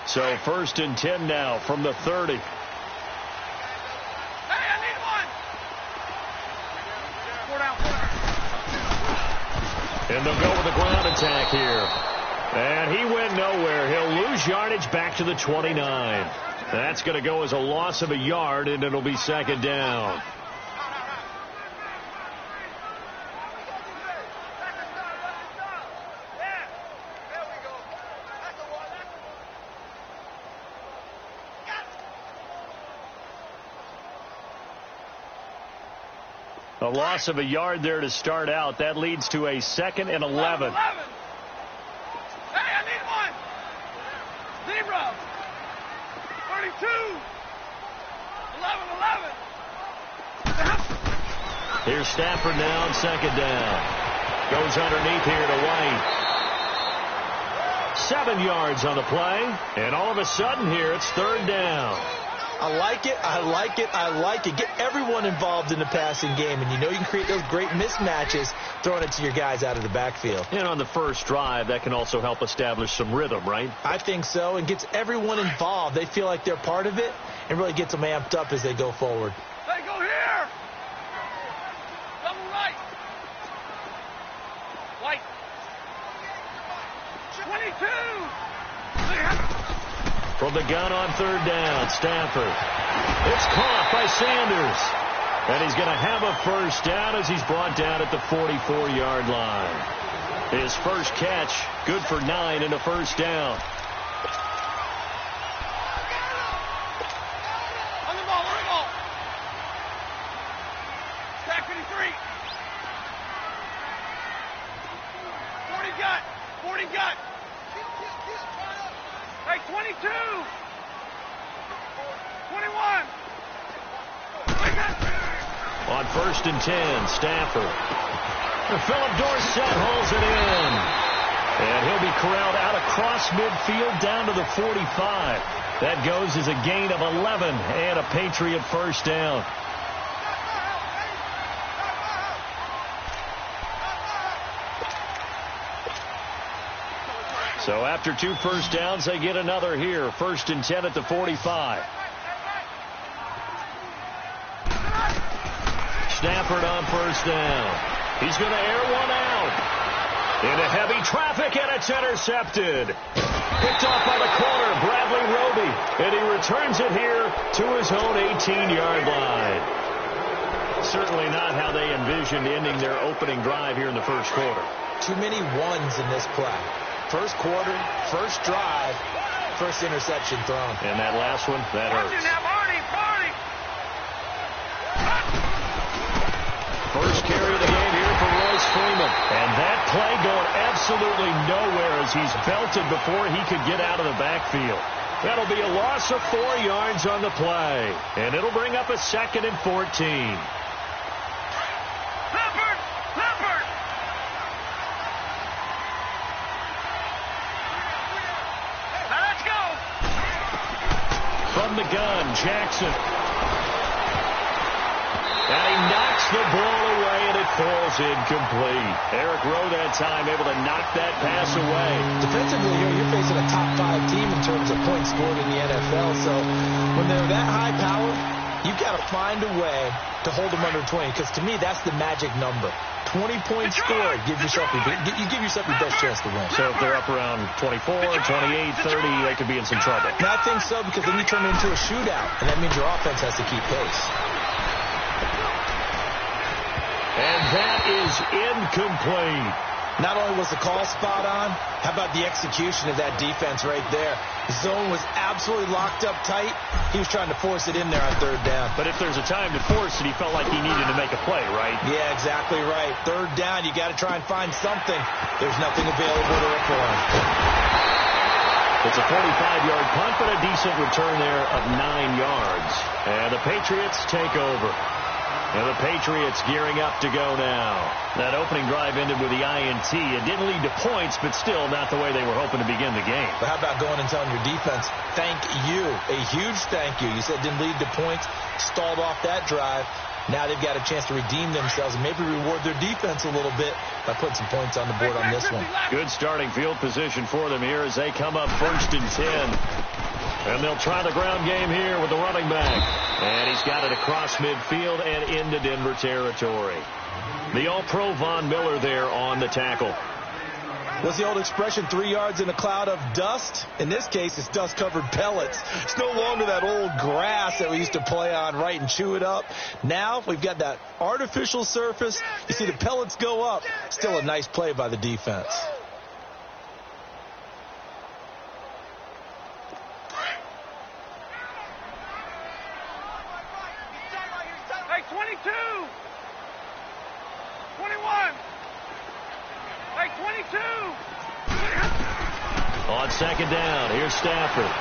So 1st and 10 now from the 30. Hey, I need one. 4 down. And they'll go with a ground attack here. And he went nowhere. He'll lose yardage back to the 29. That's going to go as a loss of a yard, and it'll be 2nd down. A loss of a yard there to start out. That leads to a 2nd and 11. Hey, I need one. 0. 32. 11. Here's Stafford now on 2nd down. Goes underneath here to White. 7 yards on the play. And all of a sudden here, it's 3rd down. I like it. I like it. I like it. Get everyone involved in the passing game, and you know you can create those great mismatches throwing it to your guys out of the backfield. And on the first drive, that can also help establish some rhythm, right? I think so, and gets everyone involved. They feel like they're part of it and really gets them amped up as they go forward. Hey, go here. Double right. White. 22. From the gun on 3rd down, Stafford. It's caught by Sanders. And he's going to have a 1st down as he's brought down at the 44-yard line. His first catch, good for 9 and a 1st down. On the ball, on the ball. Back 53. 40 gut. 40 gut. Hey, 22. 21. On 1st and 10, Stafford. Philip Dorsett holds it in. And he'll be corralled out across midfield down to the 45. That goes as a gain of 11 and a Patriot 1st down. So after 2 1st downs, they get another here. 1st and 10 at the 45. Stafford on 1st down. He's going to air one out. Into heavy traffic, and it's intercepted. Picked off by the corner, Bradley Roby. And he returns it here to his own 18-yard line. Certainly not how they envisioned ending their opening drive here in the 1st quarter. Too many ones in this play. 1st quarter, 1st drive, 1st interception thrown. And that last one, that hurts. First carry of the game here for Royce Freeman. And that play going absolutely nowhere as he's belted before he could get out of the backfield. That'll be a loss of 4 yards on the play. And it'll bring up a 2nd and 14. From the gun, Jackson. And he knocks the ball away, and it falls incomplete. Eric Rowe that time able to knock that pass away. Defensively, you're facing a top 5 team in terms of points scored in the NFL. So when they're that high power, you've got to find a way to hold them under 20. Because to me, that's the magic number. 20 points scored. You give yourself your best chance to win. So if they're up around 24, 28, 30, they could be in some trouble. No, I think so, because then you turn it into a shootout, and that means your offense has to keep pace. And that is incomplete. Not only was the call spot on, how about the execution of that defense right there? The zone was absolutely locked up tight. He was trying to force it in there on 3rd down. But if there's a time to force it, he felt like he needed to make a play, right? Yeah, exactly right. 3rd down, you got to try and find something. There's nothing available to for him. It's a 45-yard punt, but a decent return there of 9 yards. And the Patriots take over. And the Patriots gearing up to go now. That opening drive ended with the INT. It didn't lead to points, but still not the way they were hoping to begin the game. But how about going and telling your defense, thank you, a huge thank you. You said it didn't lead to points, stalled off that drive. Now they've got a chance to redeem themselves and maybe reward their defense a little bit by putting some points on the board on this one. Good starting field position for them here as they come up 1st and 10. And they'll try the ground game here with the running back. And he's got it across midfield and into Denver territory. The All-Pro Von Miller there on the tackle. What's the old expression, 3 yards in a cloud of dust? In this case, it's dust-covered pellets. It's no longer that old grass that we used to play on, right, and chew it up. Now we've got that artificial surface. You see the pellets go up. Still a nice play by the defense. Hey, 22! 21! Hey, 22! On second down, here's Stafford.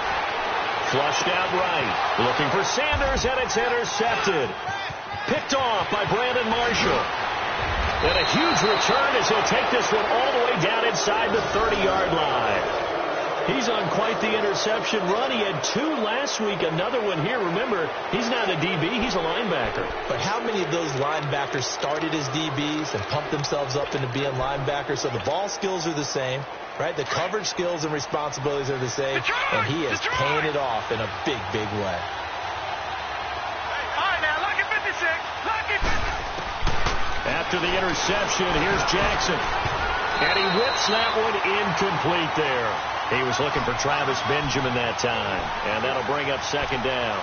Flushed out right. Looking for Sanders, and it's intercepted. Picked off by Brandon Marshall. And a huge return as he'll take this one all the way down inside the 30-yard line. He's on quite the interception run. He had 2 last week, another one here. Remember, he's not a DB, he's a linebacker. But how many of those linebackers started as DBs and pumped themselves up into being linebackers? So the ball skills are the same, right? The coverage skills and responsibilities are the same, and he is paying it off in a big, big way. All right, now, look at 56. Look at 56. After the interception, here's Jackson. And he whips that one incomplete there. He was looking for Travis Benjamin that time. And that'll bring up second down.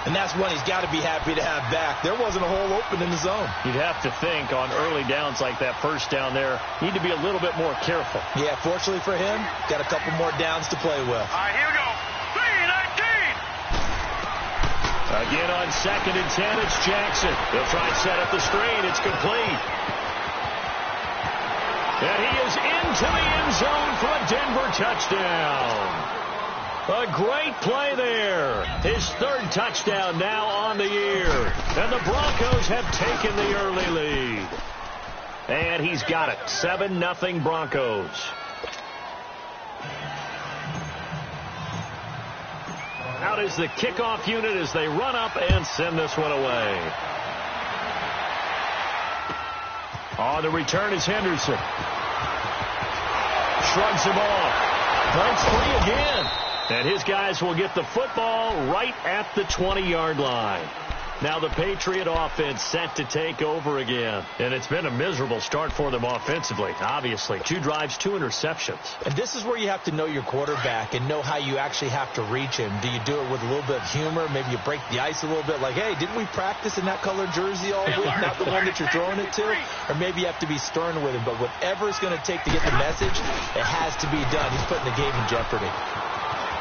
And that's one he's got to be happy to have back. There wasn't a hole open in the zone. You'd have to think on early downs like that first down there, need to be a little bit more careful. Yeah, fortunately for him, got a couple more downs to play with. All right, here we go. 3-19. Again on second and 10, it's Jackson. They'll try and set up the screen. It's complete. And he is into the end zone for a Denver touchdown. A great play there. His 3rd touchdown now on the year. And the Broncos have taken the early lead. And he's got it. 7-0 Broncos. Out is the kickoff unit as they run up and send this one away. On the return is Henderson. Shrugs him off. Breaks free again. And his guys will get the football right at the 20-yard line. Now the Patriot offense set to take over again. And it's been a miserable start for them offensively, obviously. 2 drives, 2 interceptions. And this is where you have to know your quarterback and know how you actually have to reach him. Do you do it with a little bit of humor? Maybe you break the ice a little bit like, hey, didn't we practice in that colored jersey all week? Not the one that you're throwing it to? Or maybe you have to be stern with him. But whatever it's going to take to get the message, it has to be done. He's putting the game in jeopardy.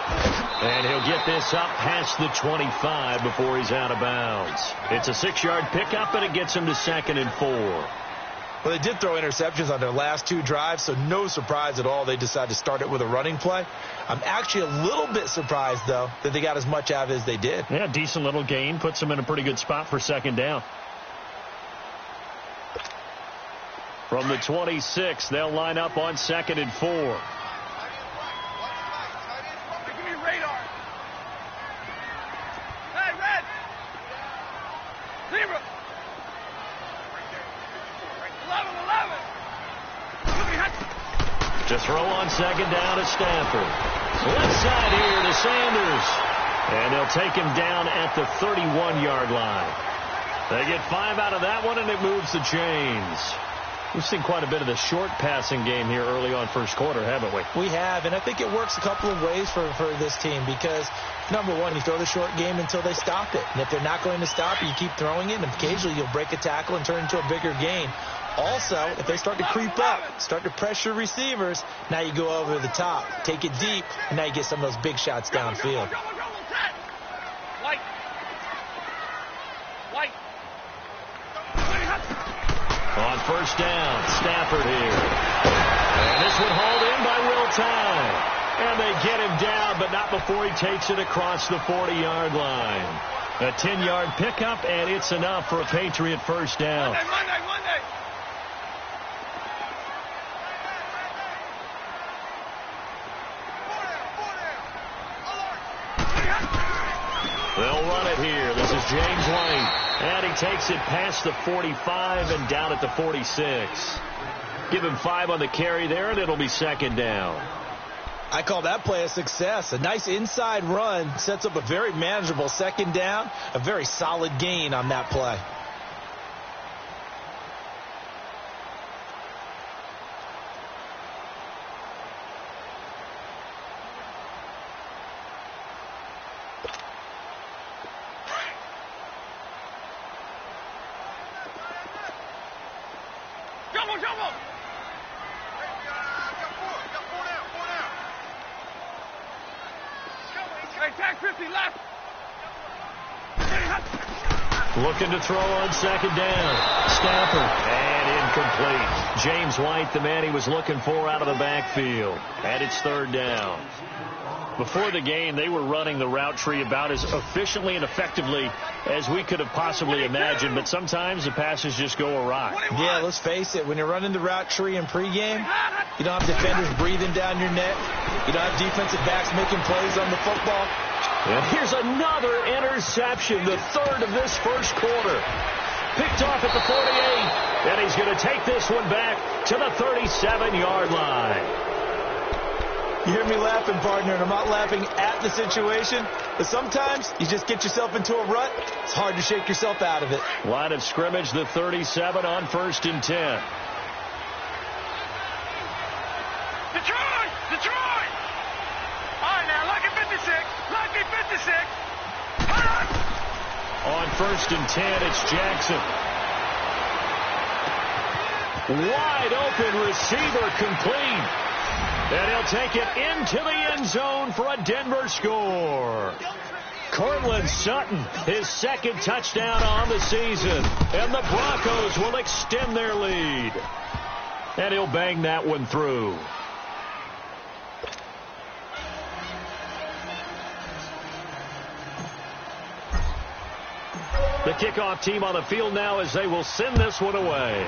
And he'll get this up past the 25 before he's out of bounds. It's a 6-yard pickup, and it gets him to 2nd and 4. Well, they did throw interceptions on their last 2 drives, so no surprise at all they decided to start it with a running play. I'm actually a little bit surprised, though, that they got as much out of it as they did. Yeah, decent little gain. Puts them in a pretty good spot for 2nd down. From the 26, they'll line up on 2nd and 4. To throw on 2nd down to Stafford. Left side here to Sanders. And they'll take him down at the 31-yard line. They get 5 out of that one, and it moves the chains. We've seen quite a bit of the short passing game here early on first quarter, haven't we? We have, and I think it works a couple of ways for this team because, number one, you throw the short game until they stop it. And if they're not going to stop it, you keep throwing it, and occasionally you'll break a tackle and turn it into a bigger gain. Also, if they start to creep up, start to pressure receivers, now you go over the top, take it deep, and now you get some of those big shots downfield. White. On first down, Stafford here. And this one hauled in by Will Tye. And they get him down, but not before he takes it across the 40-yard line. A 10-yard pickup, and it's enough for a Patriot first down. Monday. They'll run it here. This is James White. And he takes it past the 45 and down at the 46. Give him 5 on the carry there, and it'll be 2nd down. I call that play a success. A nice inside run sets up a very manageable second down, a very solid gain on that play. Looking to throw on second down. Stafford. And incomplete. James White, the man he was looking for out of the backfield. And it's third down. Before the game, they were running the route tree about as efficiently and effectively as we could have possibly imagined, but sometimes the passes just go awry. Yeah, let's face it. When you're running the route tree in pregame, you don't have defenders breathing down your neck. You don't have defensive backs making plays on the football. And here's another interception, the third of this first quarter. Picked off at the 48, and he's going to take this one back to the 37-yard line. You hear me laughing, partner, and I'm not laughing at the situation, but sometimes you just get yourself into a rut. It's hard to shake yourself out of it. Line of scrimmage, the 37 on 1st and 10. Detroit! Detroit! All right, now, lucky 56. Lucky 56. On 1st and 10, it's Jackson. Wide open receiver complete. And he'll take it into the end zone for a Denver score. Cortland Sutton, his second touchdown on the season. And the Broncos will extend their lead. And he'll bang that one through. The kickoff team on the field now as they will send this one away.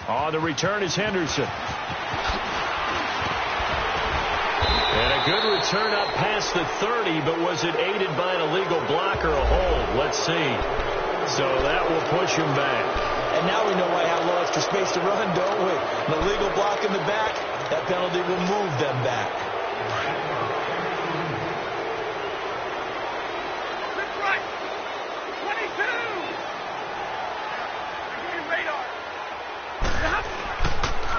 On the return is Henderson. And a good return up past the 30, but was it aided by an illegal block or a hold? Let's see. So that will push him back. And now we know why have low extra space to run, don't we? An illegal block in the back, that penalty will move them back.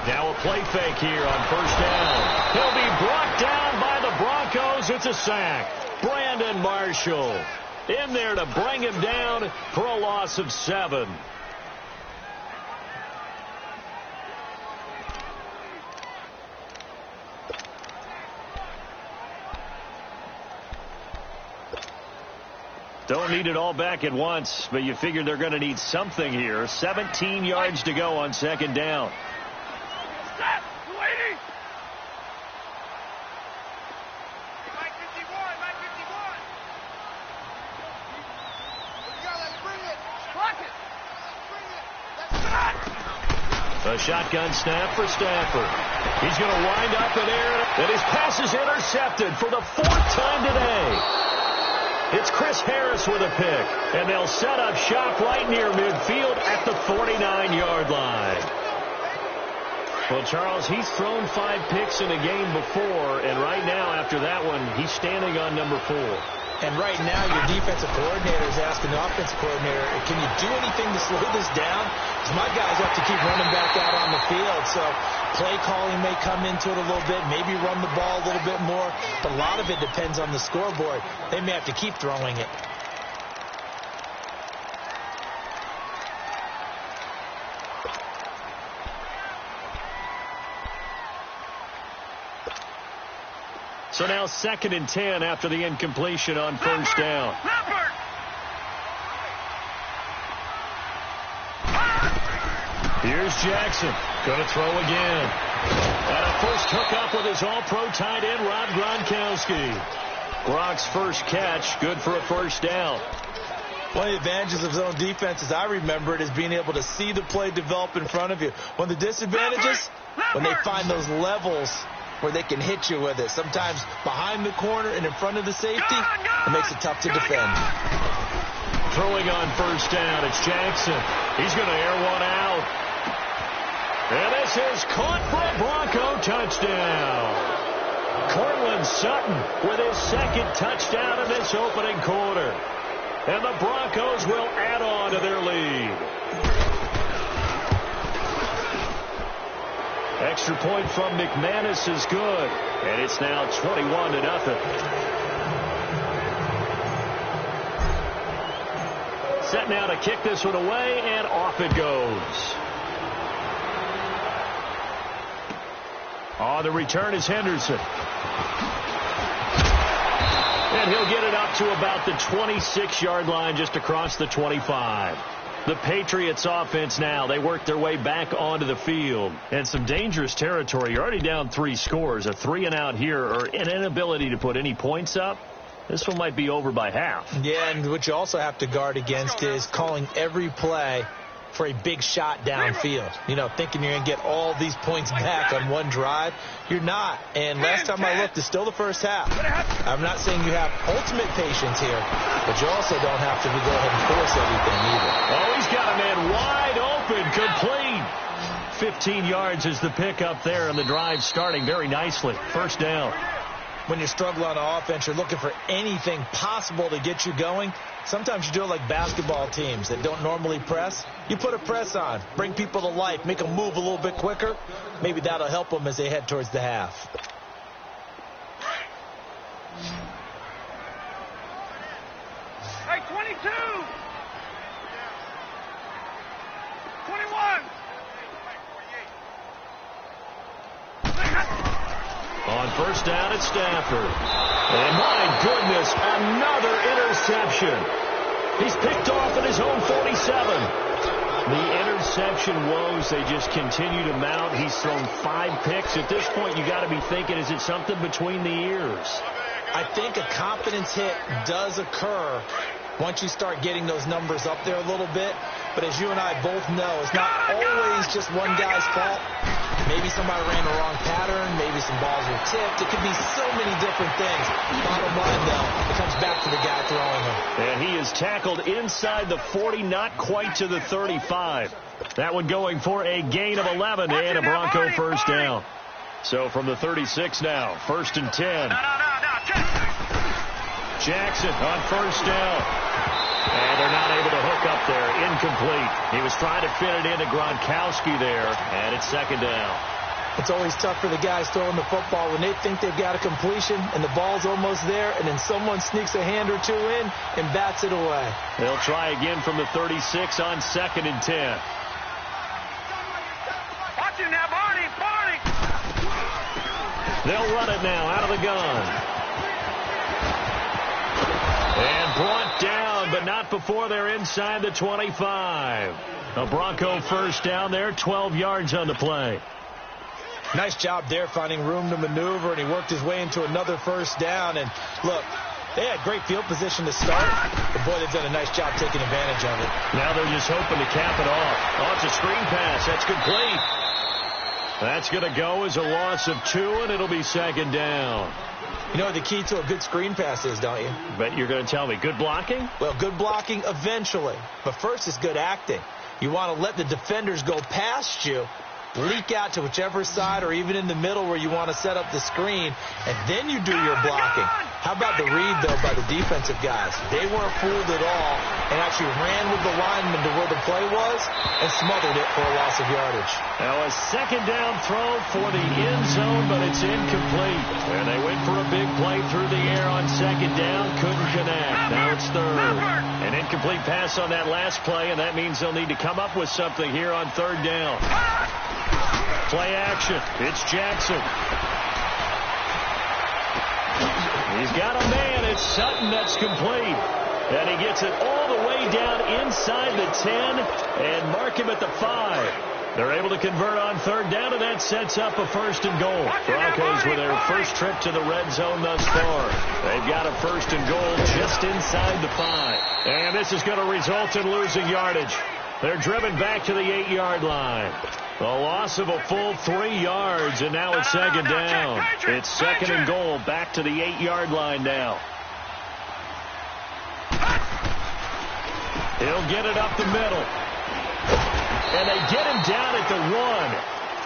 Now a play fake here on first down. He'll be brought down by the Broncos. It's a sack. Brandon Marshall in there to bring him down for a loss of 7. Don't need it all back at once, but you figure they're going to need something here. 17 yards to go on second down. A shotgun snap for Stafford. He's going to wind up in air, and his pass is intercepted for the 4th time today. It's Chris Harris with a pick, and they'll set up shop right near midfield at the 49-yard line. Well, Charles, he's thrown 5 picks in a game before, and right now, after that one, he's standing on number 4. And right now, your defensive coordinator is asking the offensive coordinator, can you do anything to slow this down? Because my guys have to keep running back out on the field. So play calling may come into it a little bit, maybe run the ball a little bit more. But a lot of it depends on the scoreboard. They may have to keep throwing it. So now 2nd and 10 after the incompletion on first down. Here's Jackson. Going to throw again. And a first hookup with his all-pro tight end, Rob Gronkowski. Gronk's first catch, good for a first down. One of the advantages of zone defense, as I remember it, is being able to see the play develop in front of you. One of the disadvantages, when they find those levels where they can hit you with it. Sometimes behind the corner and in front of the safety, it makes it tough to defend. Throwing on first down, it's Jackson. He's going to air one out. And this is caught for a Bronco touchdown. Cortland Sutton with his second touchdown in this opening quarter. And the Broncos will add on to their lead. Extra point from McManus is good. And it's now 21-0. Set now to kick this one away, and off it goes. On the return is Henderson. And he'll get it up to about the 26-yard line, just across the 25. The Patriots offense now, they work their way back onto the field. And some dangerous territory. You're already down 3 scores. A 3-and-out here, or an inability to put any points up. This one might be over by half. Yeah, and what you also have to guard against is calling every play for a big shot downfield. You know, thinking you're going to get all these points back on one drive. You're not. And last time I looked, it's still the first half. I'm not saying you have ultimate patience here, but you also don't have to go ahead and force everything either. Oh, he's got a man wide open, complete. 15 yards is the pickup there, and the drive starting very nicely. First down. When you struggle on offense, you're looking for anything possible to get you going. Sometimes you do it like basketball teams that don't normally press. You put a press on, bring people to life, make them move a little bit quicker. Maybe that'll help them as they head towards the half. Hey, 22! 21! On first down, it's Stafford. And my goodness, another interception. He's picked off at his own 47. The interception woes, they just continue to mount. He's thrown 5 picks. At this point, you got to be thinking, is it something between the ears? I think a confidence hit does occur once you start getting those numbers up there a little bit. But as you and I both know, it's not always just one guy's fault. Maybe somebody ran the wrong pattern. Maybe some balls were tipped. It could be so many different things. Bottom line, though, it comes back to the guy throwing them. And he is tackled inside the 40, not quite to the 35. That one going for a gain of 11 and a Bronco first down. So from the 36 now, 1st and 10. Jackson on first down. And they're not able to hook up there. Incomplete. He was trying to fit it into Gronkowski there, and it's 2nd down. It's always tough for the guys throwing the football when they think they've got a completion and the ball's almost there, and then someone sneaks a hand or two in and bats it away. They'll try again from the 36 on 2nd and 10. Watch him now, Barney! They'll run it now out of the gun. And brought down, but not before they're inside the 25. A Bronco first down there, 12 yards on the play. Nice job there finding room to maneuver, and he worked his way into another first down. And look, they had great field position to start, but boy, they've done a nice job taking advantage of it. Now they're just hoping to cap it off. Oh, it's a screen pass. That's complete. That's going to go as a loss of 2, and it'll be 2nd down. You know what the key to a good screen pass is, don't you? Bet you're going to tell me. Good blocking? Well, good blocking eventually. But first is good acting. You want to let the defenders go past you, leak out to whichever side or even in the middle where you want to set up the screen, and then you do your blocking. How about the read, though, by the defensive guys? They weren't fooled at all and actually ran with the lineman to where the play was and smothered it for a loss of yardage. Now a 2nd down throw for the end zone, but it's incomplete. And they went for a big play through the air on 2nd down, couldn't connect. Now it's 3rd. An incomplete pass on that last play, and that means they'll need to come up with something here on 3rd down. Play action. It's Jackson. He's got a man. It's Sutton. That's complete. And he gets it all the way down inside the 10 and mark him at the 5. They're able to convert on 3rd down, and that sets up a 1st and goal. Broncos with their first trip to the red zone thus far. They've got a 1st and goal just inside the 5. And this is going to result in losing yardage. They're driven back to the 8-yard line. A loss of a full 3 yards, and now it's 2nd down. It's 2nd and goal, back to the 8-yard line now. He'll get it up the middle. And they get him down at the 1.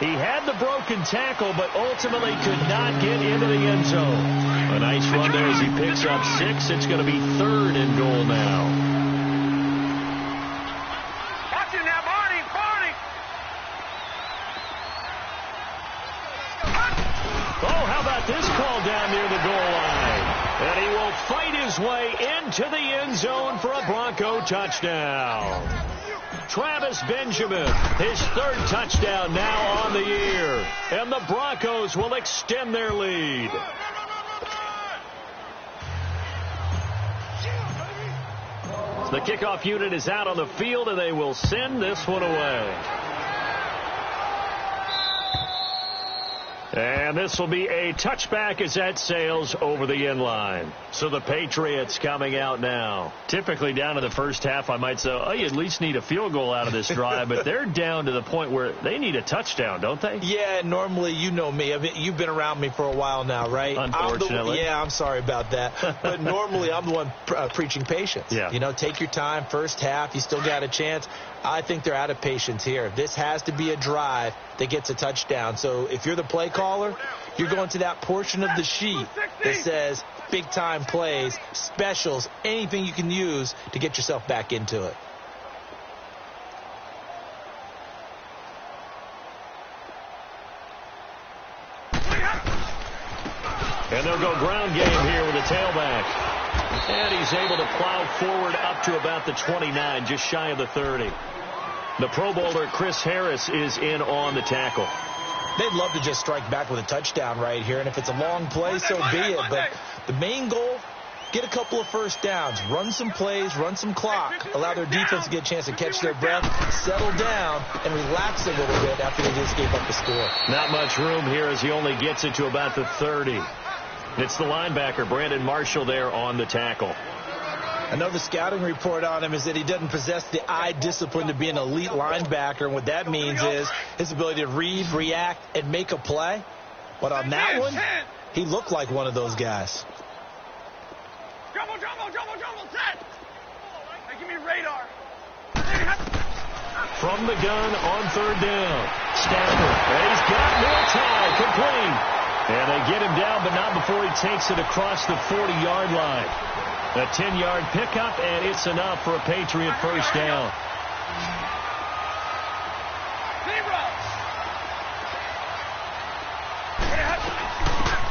He had the broken tackle, but ultimately could not get into the end zone. A nice run there as he picks up 6. It's going to be 3rd and goal now. Watch it now, Barney. Oh, how about this call down near the goal line? And he will fight his way into the end zone for a Bronco touchdown. Travis Benjamin, his 3rd touchdown now on the year. And the Broncos will extend their lead. The kickoff unit is out on the field, and they will send this one away. And this will be a touchback as that sails over the end line. So the Patriots coming out now. Typically down to the first half, I might say, oh, you at least need a field goal out of this drive. But they're down to the point where they need a touchdown, don't they? Yeah, normally, you know me. I mean, you've been around me for a while now, right? Unfortunately. I'm sorry about that. But normally, I'm the one preaching patience. Yeah. You know, take your time. First half, you still got a chance. I think they're out of patience here. This has to be a drive that gets a touchdown. So if you're the play caller, you're going to that portion of the sheet that says big-time plays, specials, anything you can use to get yourself back into it. And they'll go ground game here with a tailback. And he's able to plow forward up to about the 29, just shy of the 30. The Pro Bowler Chris Harris is in on the tackle. They'd love to just strike back with a touchdown right here, and if it's a long play, so be it. But the main goal, get a couple of first downs, run some plays, run some clock, allow their defense to get a chance to catch their breath, settle down, and relax a little bit after they just gave up the score. Not much room here as he only gets it to about the 30. It's the linebacker, Brandon Marshall, there on the tackle. Another scouting report on him is that he doesn't possess the eye discipline to be an elite linebacker. And what that means is his ability to read, react, and make a play. But on that one, he looked like one of those guys. Jumbo, set. Hey, give me radar. From the gun on 3rd down. Stafford. And he's got more time. Complete. And they get him down, but not before he takes it across the 40-yard line. A 10-yard pickup, and it's enough for a Patriot first down.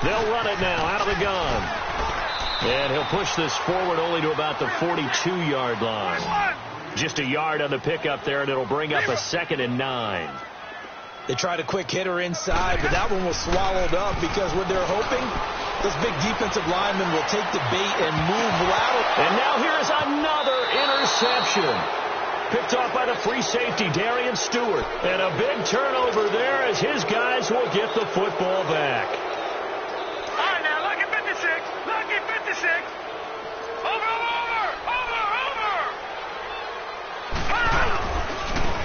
They'll run it now out of the gun. And he'll push this forward only to about the 42-yard line. Just a yard on the pickup there, and it'll bring up a 2nd and 9. They tried a quick hitter inside, but that one was swallowed up because when they're hoping, those big defensive linemen will take the bait and move lateral. And now here's another interception. Picked off by the free safety, Darian Stewart. And a big turnover there as his guys will get the football back. All right, now, lucky 56. Lucky 56. Over.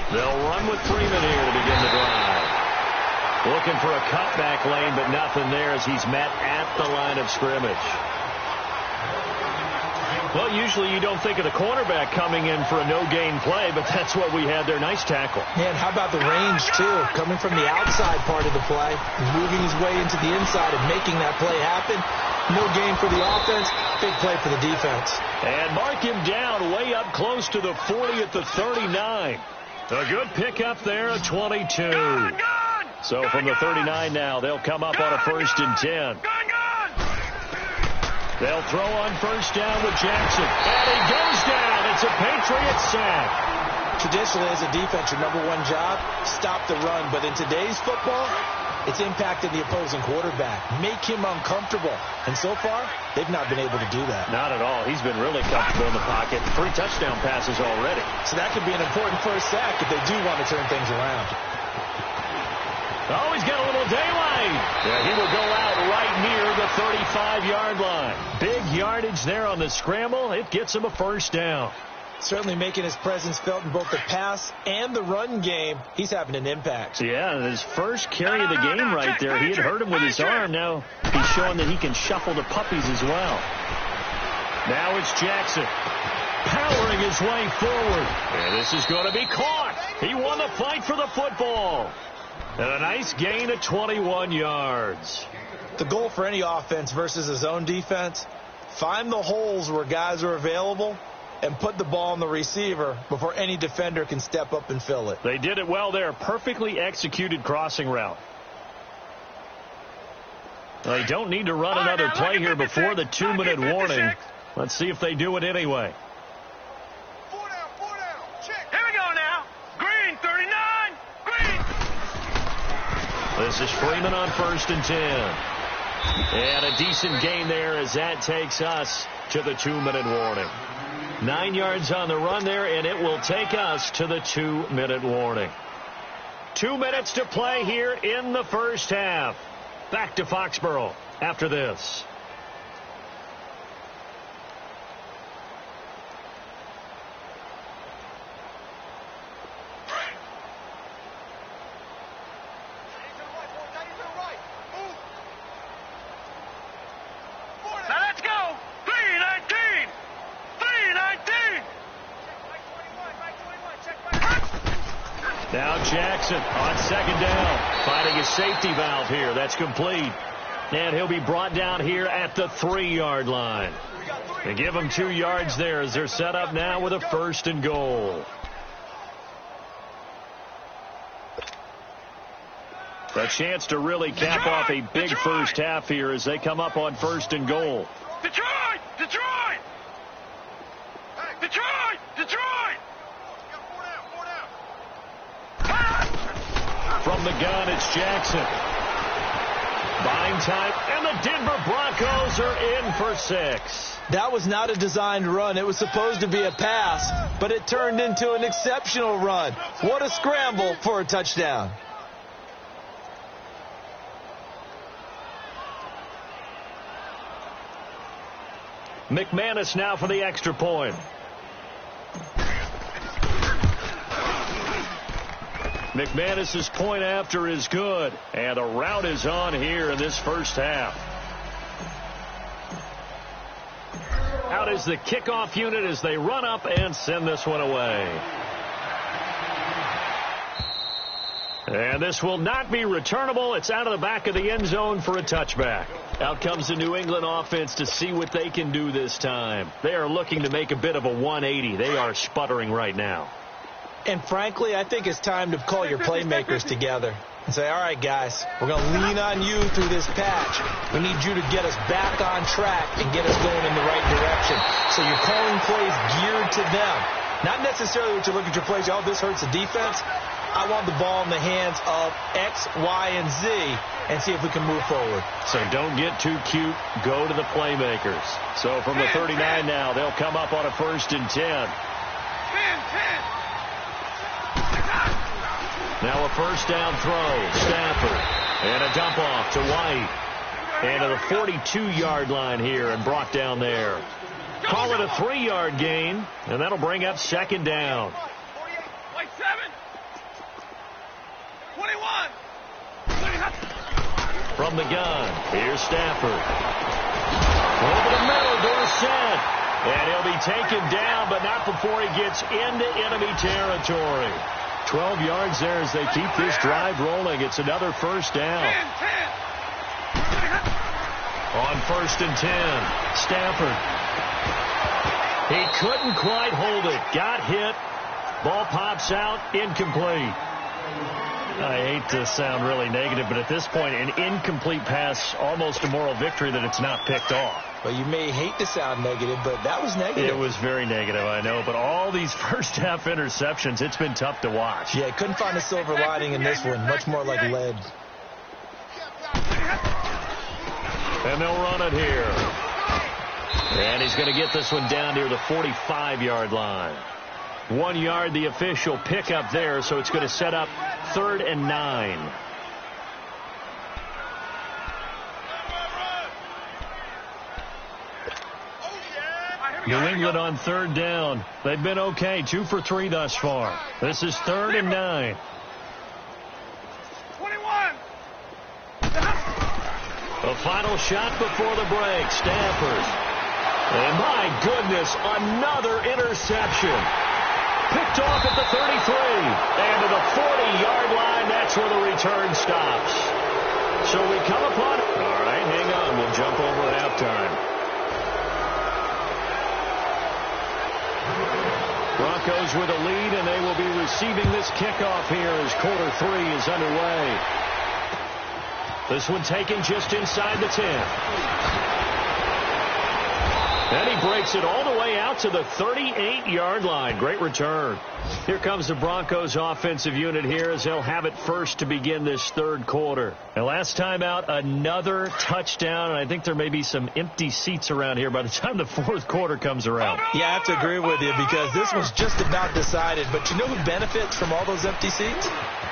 They'll run with Freeman here to begin the drive. Looking for a cutback lane, but nothing there as he's met at the line of scrimmage. Well, usually you don't think of the cornerback coming in for a no-gain play, but that's what we had there. Nice tackle. Man, how about the range, too? Coming from the outside part of the play, moving his way into the inside and making that play happen. No gain for the offense, big play for the defense. And mark him down way up close to the 40 at the 39. A good pickup there, a 22. So from the 39 now, they'll come up on a 1st and 10. They'll throw on first down with Jackson. And he goes down. It's a Patriot sack. Traditionally, as a defense, your number one job, stop the run. But in today's football, it's impacting the opposing quarterback. Make him uncomfortable. And so far, they've not been able to do that. Not at all. He's been really comfortable in the pocket. 3 touchdown passes already. So that could be an important first sack if they do want to turn things around. Oh, he's got a little daylight. Yeah, he will go out right near the 35-yard line. Big yardage there on the scramble. It gets him a first down. Certainly making his presence felt in both the pass and the run game. He's having an impact. Yeah, his first carry of the game right there. He had hurt him with his arm. Now he's showing that he can shuffle the puppies as well. Now it's Jackson powering his way forward. And this is going to be caught. He won the fight for the football. And a nice gain of 21 yards. The goal for any offense versus a zone defense, find the holes where guys are available and put the ball on the receiver before any defender can step up and fill it. They did it well there. Perfectly executed crossing route. They don't need to run another play here before the 2-minute warning. Let's see if they do it anyway. 4 down. Check. Here we go now. Green, 39. Green. This is Freeman on 1st and 10. And a decent gain there as that takes us to the 2-minute warning. 9 yards on the run there, and it will take us to the 2-minute warning. 2 minutes to play here in the first half. Back to Foxborough after this. Now let's go. 319. 319. Now Jackson on 2nd down, finding a safety valve here. That's complete. And he'll be brought down here at the 3-yard line. They give him 2 yards there as they're set up now with a 1st and goal. A chance to really cap off a big first half here as they come up on 1st and goal. Detroit! Detroit! Detroit! Detroit! From the gun, it's Jackson. Buying time, and the Denver Broncos are in for 6. That was not a designed run. It was supposed to be a pass, but it turned into an exceptional run. What a scramble for a touchdown. McManus now for the extra point. McManus's point after is good, and the route is on here in this first half. Out is the kickoff unit as they run up and send this one away. And this will not be returnable. It's out of the back of the end zone for a touchback. Out comes the New England offense to see what they can do this time. They are looking to make a bit of a 180. They are sputtering right now. And frankly, I think it's time to call your playmakers together and say, all right, guys, we're going to lean on you through this patch. We need you to get us back on track and get us going in the right direction. So you're calling plays geared to them. Not necessarily what you look at your plays, oh, this hurts the defense. I want the ball in the hands of X, Y, and Z and see if we can move forward. So don't get too cute. Go to the playmakers. So from the 39 now, they'll come up on a 1st and 10. 10. Now a 1st down throw. Stafford. And a dump off to White. And to the 42-yard line here and brought down there. Call it a 3-yard gain, and that'll bring up 2nd down. 7. 21. From the gun, here's Stafford. Over the middle, Dorsett. And he'll be taken down, but not before he gets into enemy territory. 12 yards there as they keep this drive rolling. It's another 1st down. 10. On 1st and 10, Stafford. He couldn't quite hold it. Got hit. Ball pops out. Incomplete. I hate to sound really negative, but at this point, an incomplete pass, almost a moral victory that it's not picked off. Well, you may hate to sound negative, but that was negative. It was very negative, I know. But all these first-half interceptions, it's been tough to watch. Yeah, couldn't find a silver lining in this one. Much more like lead. And they'll run it here. And he's going to get this one down near the 45-yard line. 1 yard, the official pickup there, so it's going to set up 3rd and 9. New England on 3rd down. They've been okay, 2 for 3 thus far. This is 3rd and 9. 21. The final shot before the break, Stafford. And my goodness, another interception. Picked off at the 33. And to the 40-yard line, that's where the return stops. So we come upon... All right, hang on. We'll jump over at halftime. Broncos with a lead, and they will be receiving this kickoff here as quarter 3 is underway. This one taken just inside the 10. And he breaks it all the way out to the 38-yard line. Great return. Here comes the Broncos offensive unit here as they'll have it first to begin this third quarter. And last time out, another touchdown. And I think there may be some empty seats around here by the time the fourth quarter comes around. Yeah, I have to agree with you because this was just about decided. But you know who benefits from all those empty seats?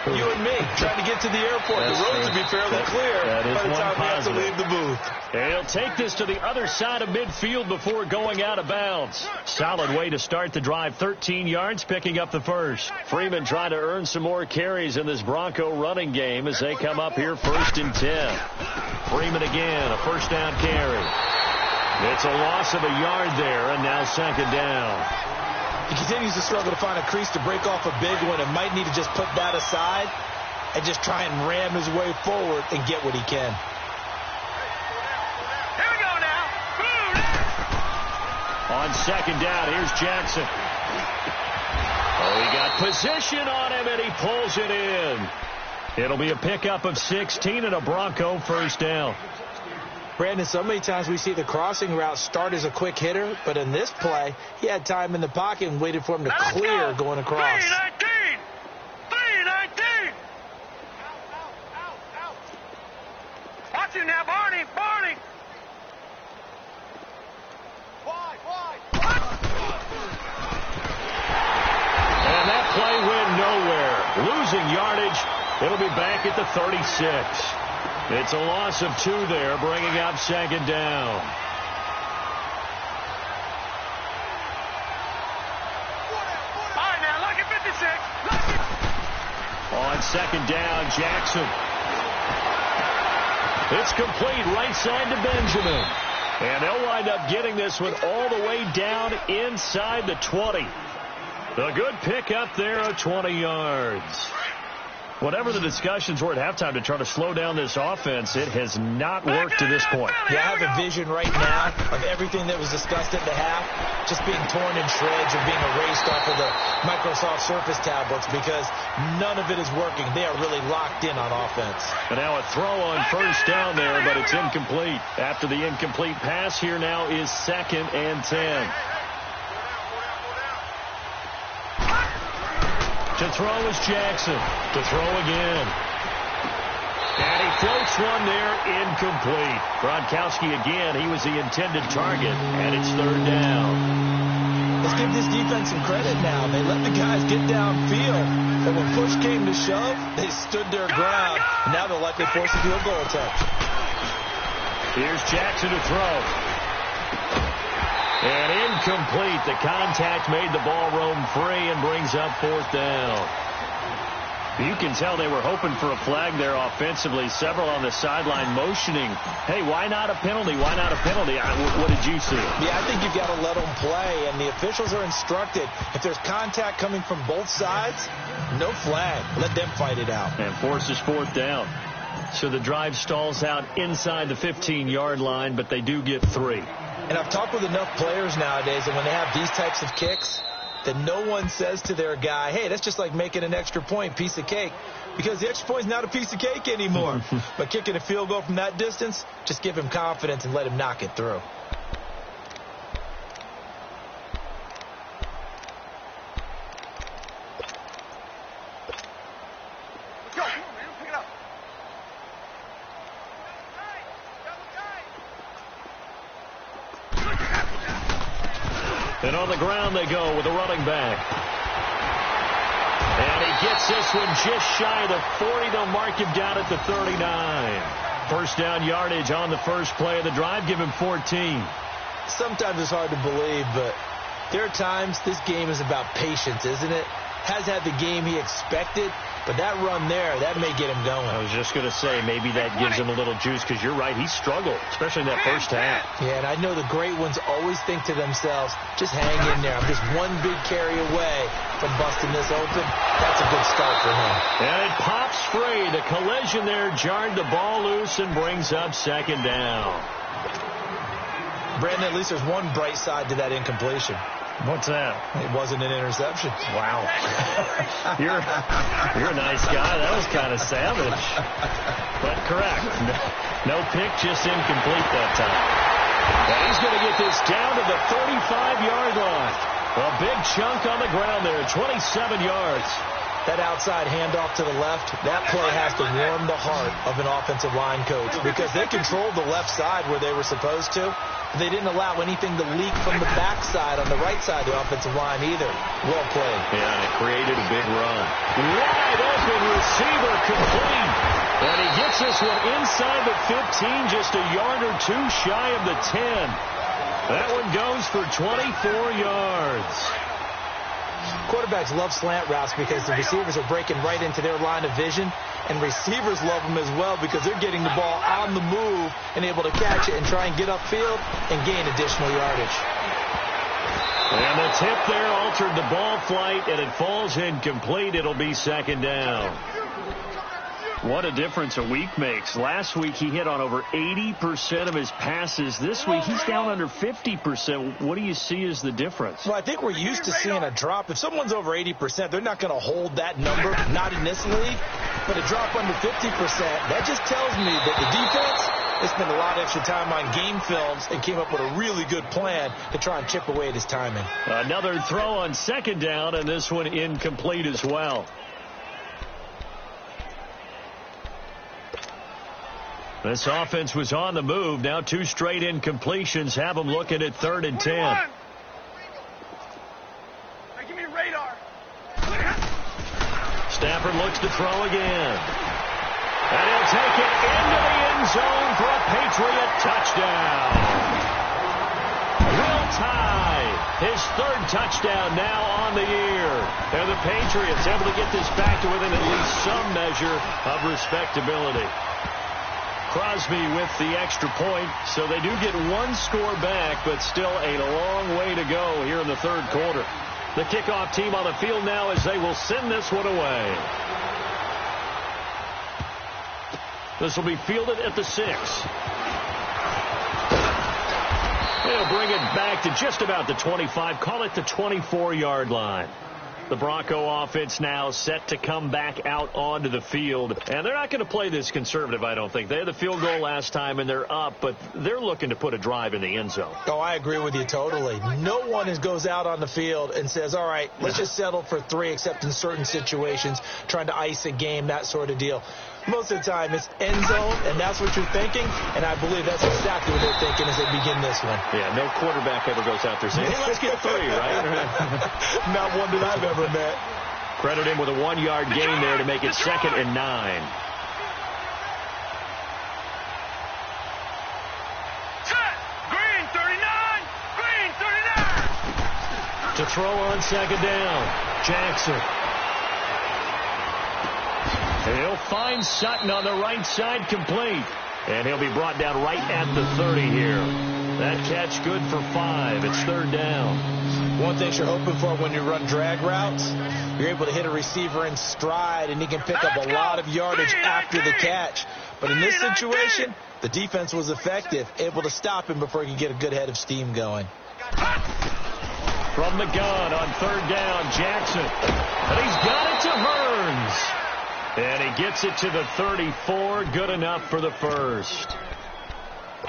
You and me, trying to get to the airport. The roads would be fairly clear by the time we have to leave the booth. And he'll take this to the other side of midfield before going out of bounds. Solid way to start the drive. 13 yards, picking up the first. Freeman trying to earn some more carries in this Bronco running game as they come up here 1st and 10. Freeman again, a first down carry. It's a loss of a yard there, and now 2nd down. He continues to struggle to find a crease to break off a big one and might need to just put that aside and just try and ram his way forward and get what he can. Here we go now. On 2nd down, here's Jackson. Oh, he got position on him, and he pulls it in. It'll be a pickup of 16 and a Bronco first down. Brandon, so many times we see the crossing route start as a quick hitter, but in this play, he had time in the pocket and waited for him to clear going across. 319! 319! Watch him now, Barney! Barney! Wide! And that play went nowhere. Losing yardage. It'll be back at the 36. It's a loss of 2 there, bringing up 2nd down. All right, now, look at 56. On 2nd down, Jackson. It's complete right side to Benjamin. And they'll wind up getting this one all the way down inside the 20. A good pickup there of 20 yards. Whatever the discussions were at halftime to try to slow down this offense, it has not worked to this point. Yeah, I have a vision right now of everything that was discussed at the half just being torn in shreds or being erased off of the Microsoft Surface tablets because none of it is working. They are really locked in on offense. And now a throw on first down there, but it's incomplete. After the incomplete pass, here now is 2nd and 10. To throw is Jackson. To throw again. And he floats one there, incomplete. Gronkowski again, he was the intended target, and it's 3rd down. Let's give this defense some credit now. They let the guys get downfield, and when push came to shove, they stood their ground. Now they'll likely force a field goal attempt. Here's Jackson to throw. And incomplete. The contact made the ball roam free and brings up 4th down. You can tell they were hoping for a flag there offensively. Several on the sideline motioning, hey, why not a penalty? Why not a penalty? What did you see? Yeah, I think you've got to let them play, and the officials are instructed. If there's contact coming from both sides, no flag. Let them fight it out. And forces 4th down. So the drive stalls out inside the 15-yard line, but they do get 3. And I've talked with enough players nowadays that when they have these types of kicks, that no one says to their guy, hey, that's just like making an extra point, piece of cake. Because the extra point is not a piece of cake anymore. But kicking a field goal from that distance, just give him confidence and let him knock it through. And on the ground they go with a running back. And he gets this one just shy of the 40. They'll mark him down at the 39. First down yardage on the first play of the drive. Give him 14. Sometimes it's hard to believe, but there are times this game is about patience, isn't it? has had the game he expected, but that run there, that may get him going. I was just going to say, maybe that gives him a little juice, because you're right, he struggled, especially in that first half. Yeah, and I know the great ones always think to themselves, just hang in there. I'm just one big carry away from busting this open. That's a good start for him. And it pops free. The collision there jarred the ball loose and brings up second down. Brandon, at least there's one bright side to that incompletion. What's that? It wasn't an interception. Wow. You're a nice guy. That was kind of savage. But correct. No pick, just incomplete that time. And he's going to get this down to the 35-yard line. A big chunk on the ground there, 27 yards. That outside handoff to the left, that play has to warm the heart of an offensive line coach because they controlled the left side where they were supposed to. They didn't allow anything to leak from the backside on the right side of the offensive line either. Well played. Yeah, and it created a big run. Wide open receiver complete. And he gets this one inside the 15, just a yard or two shy of the 10. That one goes for 24 yards. Quarterbacks love slant routes because the receivers are breaking right into their line of vision, and receivers love them as well because they're getting the ball on the move and able to catch it and try and get upfield and gain additional yardage. And the tip there altered the ball flight, and it falls incomplete. It'll be second down. What a difference a week makes. Last week he hit on over 80% of his passes. This week he's down under 50%. What do you see as the difference? Well, I think we're used to seeing a drop. If someone's over 80%, they're not going to hold that number, not in this league. But a drop under 50%, that just tells me that the defense, they spent a lot of extra time on game films and came up with a really good plan to try and chip away at his timing. Another throw on second down, and this one incomplete as well. This offense was on the move. Now two straight incompletions have them looking at 3rd and 10. Hey, give me radar. Stafford looks to throw again. And he'll take it into the end zone for a Patriot touchdown. Will Tye, his 3rd touchdown now on the year. And the Patriots able to get this back to within at least some measure of respectability. Crosby with the extra point, so they do get one score back, but still a long way to go here in the 3rd quarter. The kickoff team on the field now as they will send this one away. This will be fielded at the 6. They'll bring it back to just about the 25, call it the 24-yard line. The Bronco offense now set to come back out onto the field. And they're not going to play this conservative, I don't think. They had the field goal last time, and they're up, but they're looking to put a drive in the end zone. Oh, I agree with you totally. No one goes out on the field and says, all right, let's just settle for 3, except in certain situations, trying to ice a game, that sort of deal. Most of the time, it's end zone, and that's what you're thinking, and I believe that's exactly what they're thinking as they begin this one. Yeah, no quarterback ever goes out there saying, hey, let's get 3, right? Not one that I've ever met. Credit him with a 1-yard gain there to make it 2nd and 9. Green 39! Green 39! To throw on second down, Jackson. He'll find Sutton on the right side, complete. And he'll be brought down right at the 30 here. That catch good for 5. It's 3rd down. One thing you're hoping for when you run drag routes, you're able to hit a receiver in stride, and he can pick up a lot of yardage after the catch. But in this situation, the defense was effective, able to stop him before he could get a good head of steam going. From the gun on 3rd down, Jackson. And he's got it to Hearns. And he gets it to the 34. Good enough for the 1st.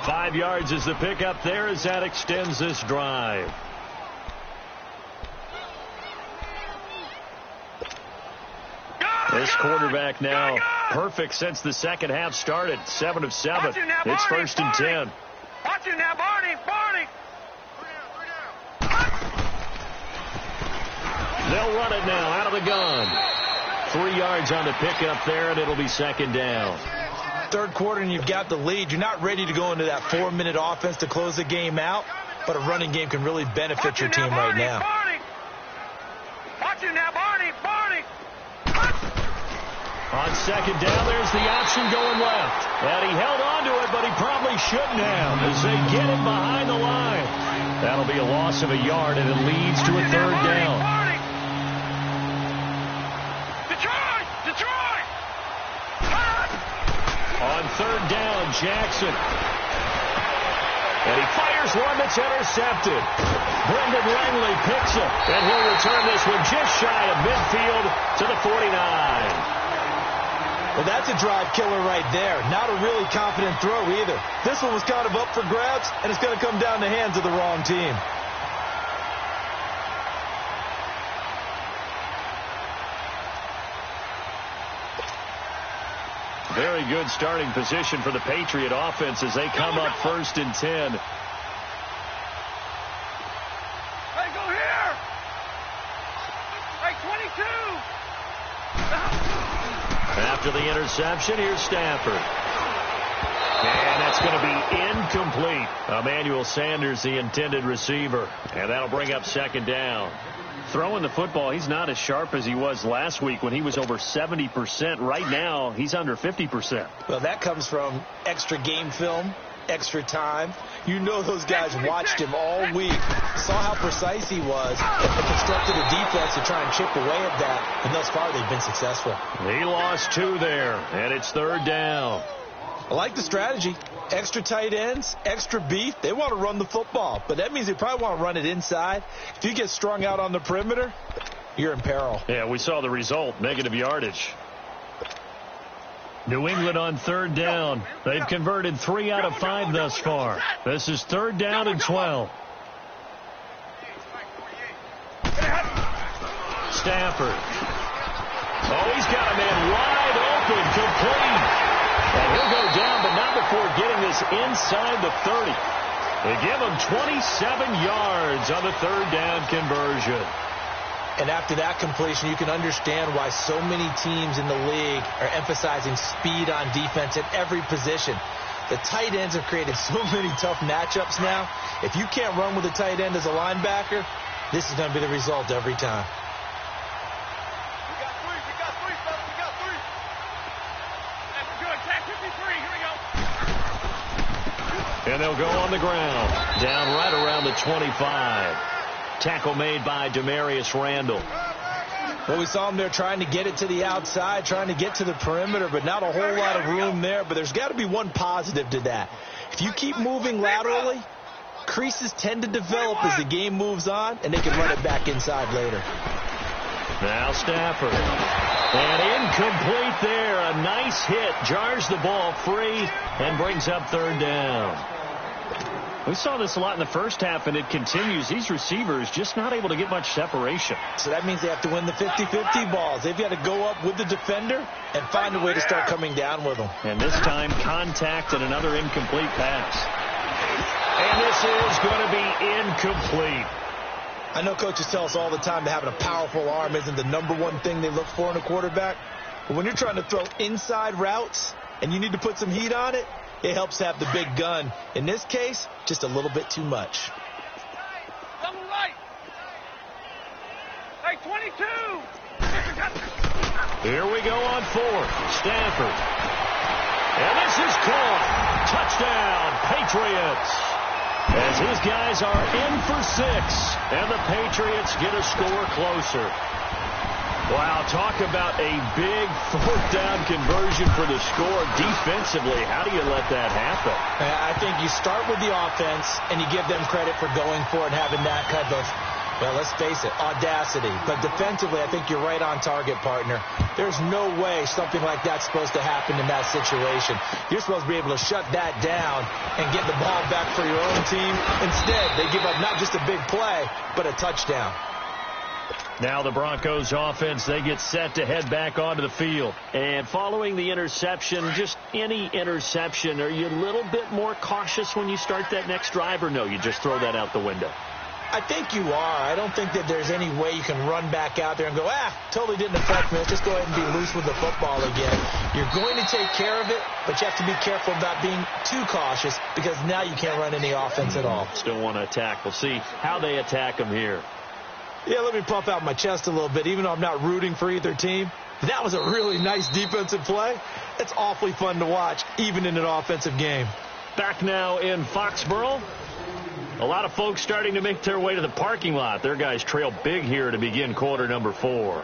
5 yards is the pickup there as that extends this drive. This quarterback now perfect since the second half started. 7 of 7. It's 1st and 10. Watch it now, Barney. Barney. They'll run it now out of the gun. 3 yards on the pickup there, and it'll be 2nd down. 3rd quarter, and you've got the lead. You're not ready to go into that 4-minute offense to close the game out, but a running game can really benefit your team right now. Watch it now, Barney. On second down, there's the option going left. And he held on to it, but he probably shouldn't have as they get it behind the line. That'll be a loss of a yard, and it leads to a third down. Detroit! On third down, Jackson. And he fires one that's intercepted. Brendan Langley picks it, and he'll return this one just shy of midfield to the 49. Well, that's a drive killer right there. Not a really confident throw either. This one was kind of up for grabs, and it's going to come down the hands of the wrong team. Very good starting position for the Patriot offense as they come up 1st and 10. Hey, go here! Hey, 22! After the interception, here's Stafford. And that's going to be incomplete. Emmanuel Sanders, the intended receiver. And that'll bring up second down. Throwing the football, he's not as sharp as he was last week when he was over 70%. Right now, he's under 50%. Well, that comes from extra game film, extra time. You know those guys watched him all week, saw how precise he was, and constructed a defense to try and chip away at that. And thus far, they've been successful. He lost 2 there, and it's third down. I like the strategy. Extra tight ends, extra beef. They want to run the football, but that means they probably want to run it inside. If you get strung out on the perimeter, you're in peril. Yeah, we saw the result, negative yardage. New England on third down. They've converted 3 out of 5 thus far. This is third down and 12. Stafford. Oh, he's got a man wide open, complete. And he'll go down, but not before getting this inside the 30. They give him 27 yards on the third down conversion. And after that completion, you can understand why so many teams in the league are emphasizing speed on defense at every position. The tight ends have created so many tough matchups now. If you can't run with a tight end as a linebacker, this is going to be the result every time. And they'll go on the ground, down right around the 25. Tackle made by Demarius Randall. Well, we saw him there trying to get it to the outside, trying to get to the perimeter, but not a whole lot of room there. But there's got to be one positive to that. If you keep moving laterally, creases tend to develop as the game moves on, and they can run it back inside later. Now Stafford. And incomplete there. A nice hit. Jars the ball free and brings up third down. We saw this a lot in the first half, and it continues. These receivers just not able to get much separation. So that means they have to win the 50-50 balls. They've got to go up with the defender and find a way to start coming down with them. And this time, contact and another incomplete pass. And this is going to be incomplete. I know coaches tell us all the time that having a powerful arm isn't the #1 thing they look for in a quarterback. But when you're trying to throw inside routes and you need to put some heat on it, it helps to have the big gun. In this case, just a little bit too much. Double right. Hey, 22. Here we go on 4th. Stafford. And this is caught. Touchdown, Patriots. As his guys are in for 6, and the Patriots get a score closer. Wow, talk about a big 4th down conversion for the score. Defensively, how do you let that happen? I think you start with the offense, and you give them credit for going for it and having that kind of, well, let's face it, audacity. But defensively, I think you're right on target, partner. There's no way something like that's supposed to happen in that situation. You're supposed to be able to shut that down and get the ball back for your own team. Instead, they give up not just a big play, but a touchdown. Now the Broncos offense, they get set to head back onto the field. And following the interception, just any interception, are you a little bit more cautious when you start that next drive, or no, you just throw that out the window? I think you are. I don't think that there's any way you can run back out there and go, totally didn't affect me. Let's just go ahead and be loose with the football again. You're going to take care of it, but you have to be careful about being too cautious because now you can't run any offense at all. Still want to attack. We'll see how they attack them here. Yeah, let me puff out my chest a little bit. Even though I'm not rooting for either team, That was a really nice defensive play. It's awfully fun to watch, even in an offensive game. Back now in Foxborough. A lot of folks starting to make their way to the parking lot. Their guys trail big here to begin quarter number 4.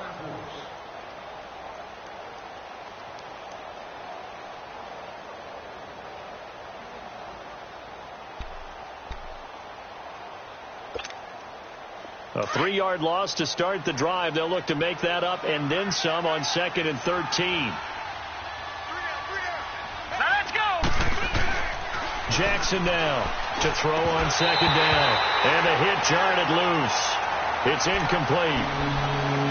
A 3-yard loss to start the drive. They'll look to make that up and then some on 2nd and 13. Jackson now to throw on 2nd down. And a hit jarred loose. It's incomplete.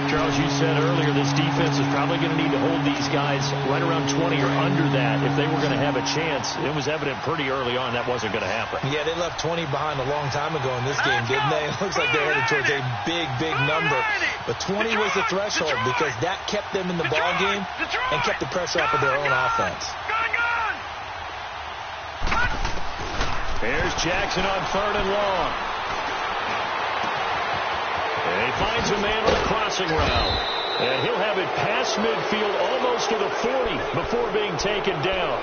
Charles, you said earlier this defense is probably going to need to hold these guys right around 20 or under that if they were going to have a chance. It was evident pretty early on that wasn't going to happen. Yeah, they left 20 behind a long time ago in this game, didn't they? It looks like they're headed towards a big, big number. But 20 was the threshold because that kept them in the ball game and kept the pressure off of their own offense. Here's Jackson on 3rd and long. And he finds a man on a crossing route. And he'll have it past midfield almost to the 40 before being taken down.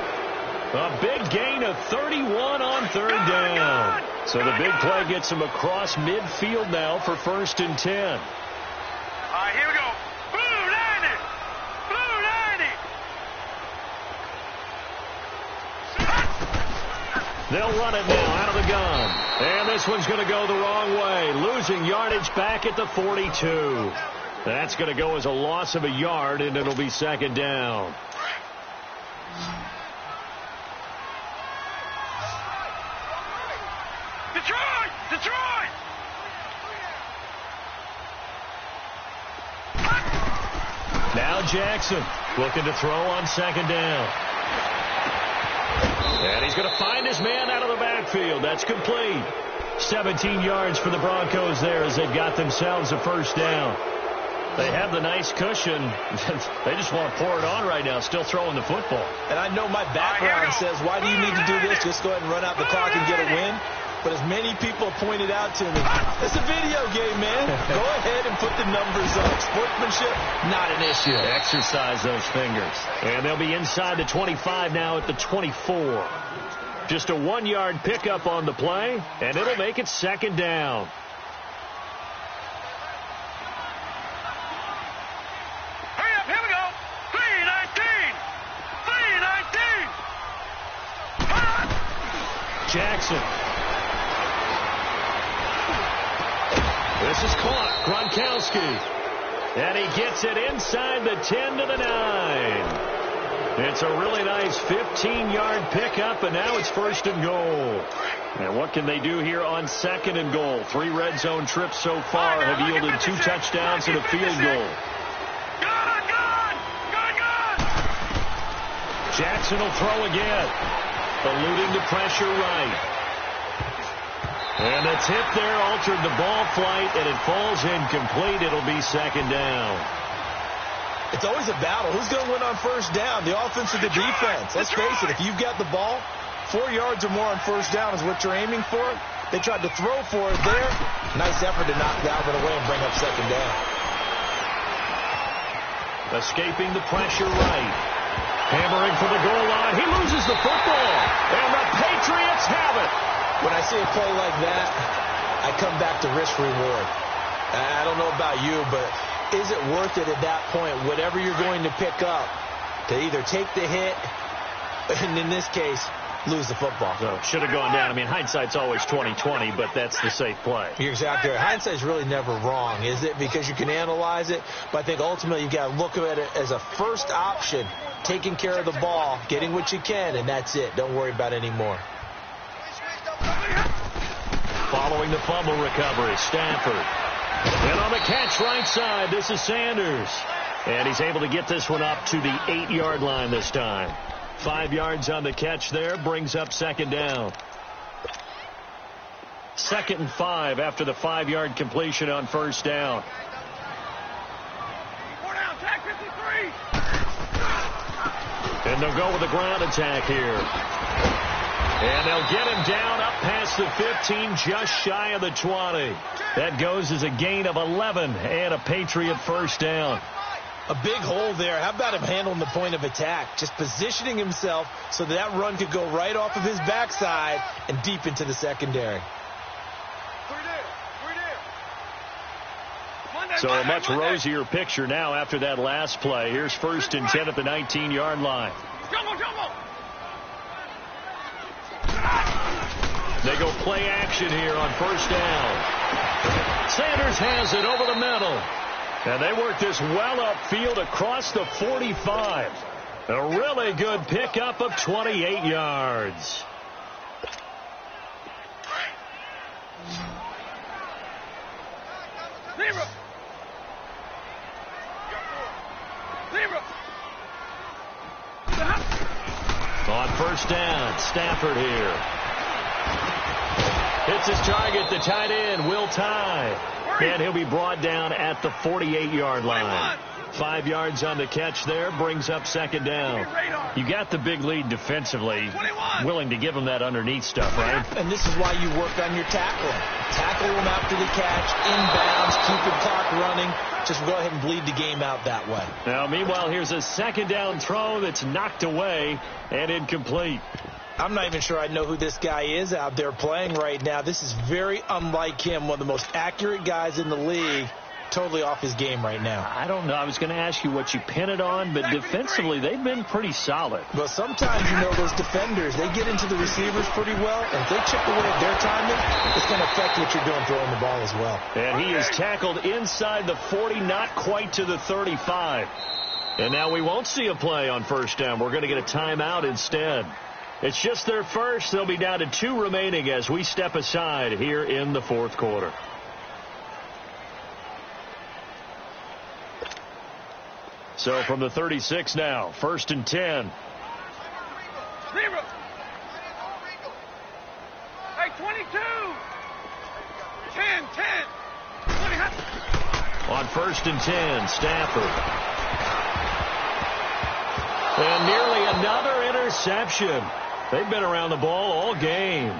A big gain of 31 on 3rd down. So the big play gets him across midfield now for 1st and 10. All right, here we go. Blue 90. Blue 90. They'll run it now out of the gun. And this one's going to go the wrong way. Losing yardage back at the 42. That's going to go as a loss of a yard, and it'll be 2nd down. Detroit! Detroit! Now Jackson looking to throw on 2nd down. And he's going to find his man out of the backfield. That's complete. 17 yards for the Broncos there as they've got themselves a 1st down. They have the nice cushion. They just want to pour it on right now, still throwing the football. And I know my background says, why do you need to do this? Just go ahead and run out the clock and get a win. But as many people pointed out to me, it's a video game, man. Go ahead and put the numbers up. Sportsmanship, not an issue. Exercise those fingers. And they'll be inside the 25 now at the 24. Just a 1-yard pickup on the play, and it'll make it 2nd down. Hurry up, here we go. 3:19. 3:19. Jackson. This is caught. Gronkowski. And he gets it inside the 10 to the 9. It's a really nice 15-yard pickup, and now it's 1st and goal. And what can they do here on 2nd and goal? 3 red zone trips so far have yielded 2 touchdowns and a field goal. Jackson will throw again. Eluding the pressure right. And the tip there altered the ball flight, and it falls incomplete. It'll be 2nd down. It's always a battle. Who's going to win on 1st down, the offense or the defense? Let's face it, if you've got the ball, 4 yards or more on 1st down is what you're aiming for. They tried to throw for it there. Nice effort to knock Dalvin away and bring up 2nd down. Escaping the pressure right. Hammering for the goal line. He loses the football. And the Patriots have it. When I see a play like that, I come back to risk reward. I don't know about you, but is it worth it at that point, whatever you're going to pick up, to either take the hit, and in this case, lose the football? So, should have gone down. I mean, hindsight's always 20/20, but that's the safe play. You're exactly right. Hindsight's really never wrong, is it? Because you can analyze it, but I think ultimately you've got to look at it as a first option, taking care of the ball, getting what you can, and that's it. Don't worry about any more. Following the fumble recovery, Stafford. And on the catch right side, this is Sanders. And he's able to get this one up to the 8-yard line this time. 5 yards on the catch there, brings up 2nd down. 2nd and 5 after the 5-yard completion on 1st down. 4 down, tag 53. And they'll go with the ground attack here. And they'll get him down up past the 15, just shy of the 20. That goes as a gain of 11 and a Patriot 1st down. A big hole there. How about him handling the point of attack? Just positioning himself so that run could go right off of his backside and deep into the secondary. So a much rosier picture now after that last play. Here's 1st and 10 at the 19-yard line. They go play action here on 1st down. Sanders has it over the middle. And they work this well upfield across the 45. A really good pickup of 28 yards. On 1st down, Stafford here. Hits his target, the tight end, Will Tye. And he'll be brought down at the 48-yard line. 5 yards on the catch there, brings up 2nd down. You got the big lead defensively, willing to give him that underneath stuff, right? And this is why you work on your tackling. Tackle him after the catch, inbounds, keep the clock running. Just go ahead and bleed the game out that way. Now, meanwhile, here's a 2nd down throw that's knocked away and incomplete. I'm not even sure I know who this guy is out there playing right now. This is very unlike him, one of the most accurate guys in the league. Totally off his game right now. I don't know. I was going to ask you what you pin it on, but defensively, they've been pretty solid. But sometimes, you know, those defenders, they get into the receivers pretty well, and if they chip away at their timing, it's going to affect what you're doing throwing the ball as well. And he is tackled inside the 40, not quite to the 35. And now we won't see a play on 1st down. We're going to get a timeout instead. It's just their first. They'll be down to 2 remaining as we step aside here in the 4th quarter. So from the 36 now, 1st and 10. Hey, 22. 10. On 1st and 10, Stafford. And nearly another interception. They've been around the ball all game.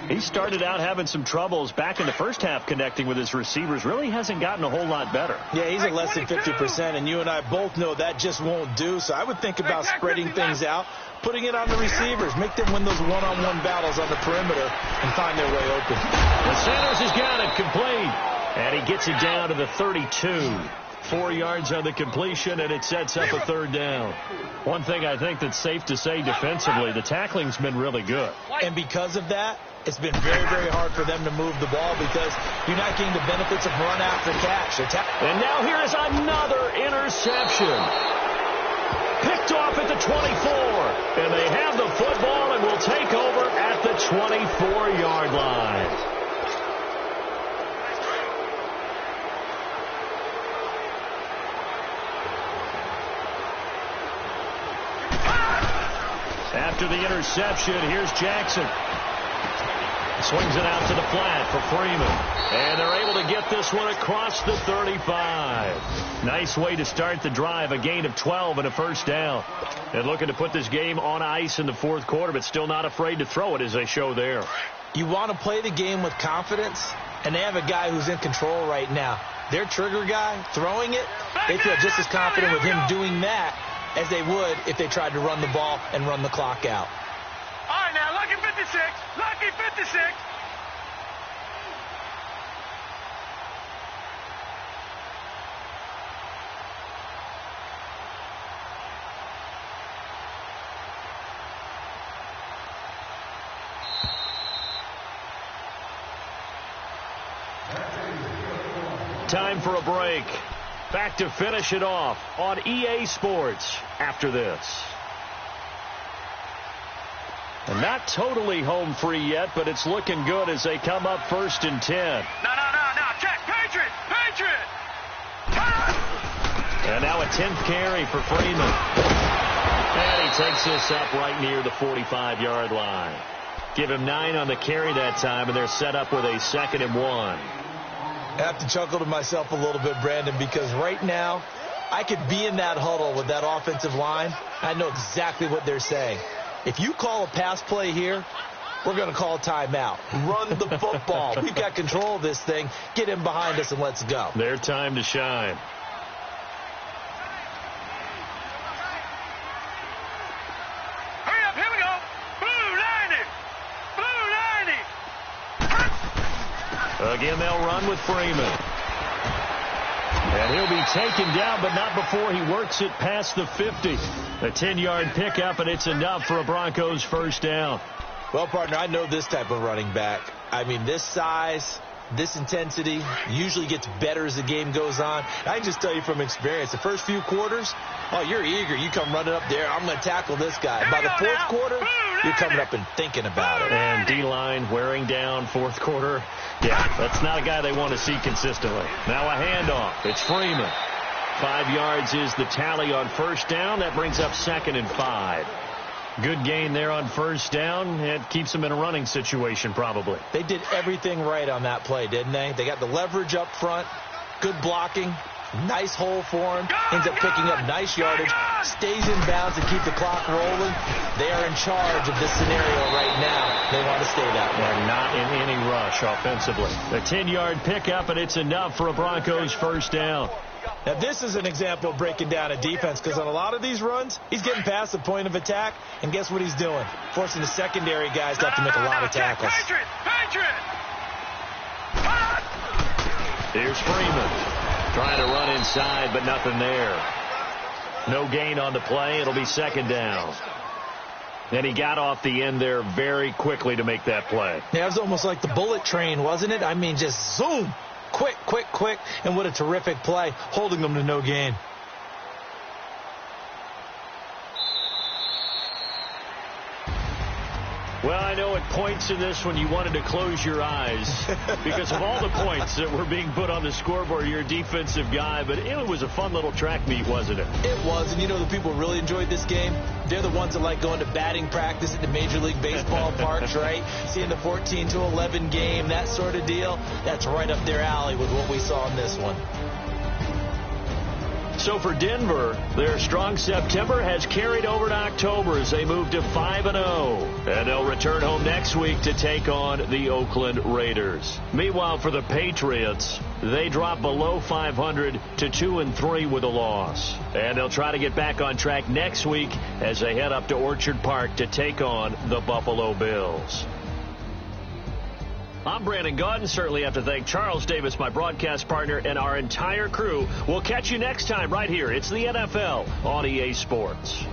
He started out having some troubles back in the first half connecting with his receivers. Really hasn't gotten a whole lot better. Yeah, he's at less than 50%, and you and I both know that just won't do. So I would think about spreading things out, putting it on the receivers, make them win those one-on-one battles on the perimeter and find their way open. And Sanders has got it complete, and he gets it down to the 32. 4 yards on the completion, and it sets up a 3rd down. One thing I think that's safe to say defensively, the tackling's been really good. And because of that, it's been very, very hard for them to move the ball because you're not getting the benefits of run after catch. And now here is another interception. Picked off at the 24. And they have the football and will take over at the 24-yard line. After the interception, here's Jackson. Swings it out to the flat for Freeman. And they're able to get this one across the 35. Nice way to start the drive. A gain of 12 and a 1st down. And looking to put this game on ice in the 4th quarter, but still not afraid to throw it as they show there. You want to play the game with confidence, and they have a guy who's in control right now. Their trigger guy, throwing it, they feel just as confident with him doing that as they would if they tried to run the ball and run the clock out. All right, now, lucky 56. Lucky 56. Time for a break. Back to finish it off on EA Sports after this. And not totally home free yet, but it's looking good as they come up 1st and 10. No. Check. Patriot. And now a 10th carry for Freeman. And he takes this up right near the 45-yard line. Give him 9 on the carry that time, and they're set up with a 2nd and 1. I have to chuckle to myself a little bit, Brandon, because right now I could be in that huddle with that offensive line. I know exactly what they're saying. If you call a pass play here, we're going to call a timeout. Run the football. We've got control of this thing. Get him behind us and let's go. Their time to shine. Again, they'll run with Freeman. And he'll be taken down, but not before he works it past the 50. A 10-yard pickup, and it's enough for a Broncos first down. Well, partner, I know this type of running back. I mean, this size, this intensity usually gets better as the game goes on. I can just tell you from experience, the first few quarters, oh, you're eager. You come running up there, I'm going to tackle this guy. By the fourth quarter, you're coming up and thinking about it. And D-line wearing down fourth quarter. Yeah, that's not a guy they want to see consistently. Now a handoff. It's Freeman. 5 yards is the tally on first down. That brings up 2nd and 5. Good gain there on first down. It keeps them in a running situation probably. They did everything right on that play, didn't they? They got the leverage up front, good blocking, nice hole for him, ends up picking up nice yardage, stays in bounds to keep the clock rolling. They are in charge of this scenario right now. They want to stay that way. They're not in any rush offensively. A 10-yard pickup, and it's enough for a Broncos first down. Now, this is an example of breaking down a defense, because on a lot of these runs, he's getting past the point of attack, and guess what he's doing? Forcing the secondary guys to have to make a lot of tackles. Here's Freeman. Trying to run inside, but nothing there. No gain on the play. It'll be 2nd down. And he got off the end there very quickly to make that play. Yeah, it was almost like the bullet train, wasn't it? I mean, just zoom. Quick, quick, quick. And what a terrific play, holding them to no gain. Well, I know at points in this one you wanted to close your eyes because of all the points that were being put on the scoreboard. You're a defensive guy, but it was a fun little track meet, wasn't it? It was, and you know the people who really enjoyed this game? They're the ones that like going to batting practice at the Major League Baseball parks, right? Seeing the 14-11 game, that sort of deal. That's right up their alley with what we saw in this one. So for Denver, their strong September has carried over to October as they move to 5-0. And they'll return home next week to take on the Oakland Raiders. Meanwhile, for the Patriots, they drop below 500 to 2-3 with a loss. And they'll try to get back on track next week as they head up to Orchard Park to take on the Buffalo Bills. I'm Brandon Gaudin. Certainly have to thank Charles Davis, my broadcast partner, and our entire crew. We'll catch you next time right here. It's the NFL on EA Sports.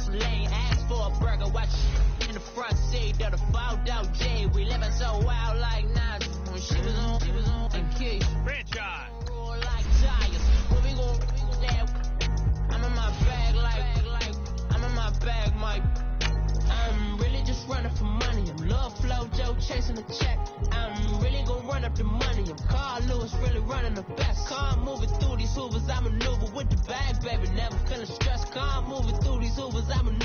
gasoline. Ask for a burger, watch in the front seat of the fouled out J. We living so wild like Nas. When she was on and key. Franchise. Roll like tires. When we gon' there, I'm in my bag like I'm in my bag, Mike. I'm really just running for money. I'm Love Flow Joe chasing the check. I'm really gon' run up the money. I'm Carl Lewis really running the best. Car moving through these hoovers, I maneuver with the bag, baby. Never feeling stressed. Car moving through these hoovers, I maneuver.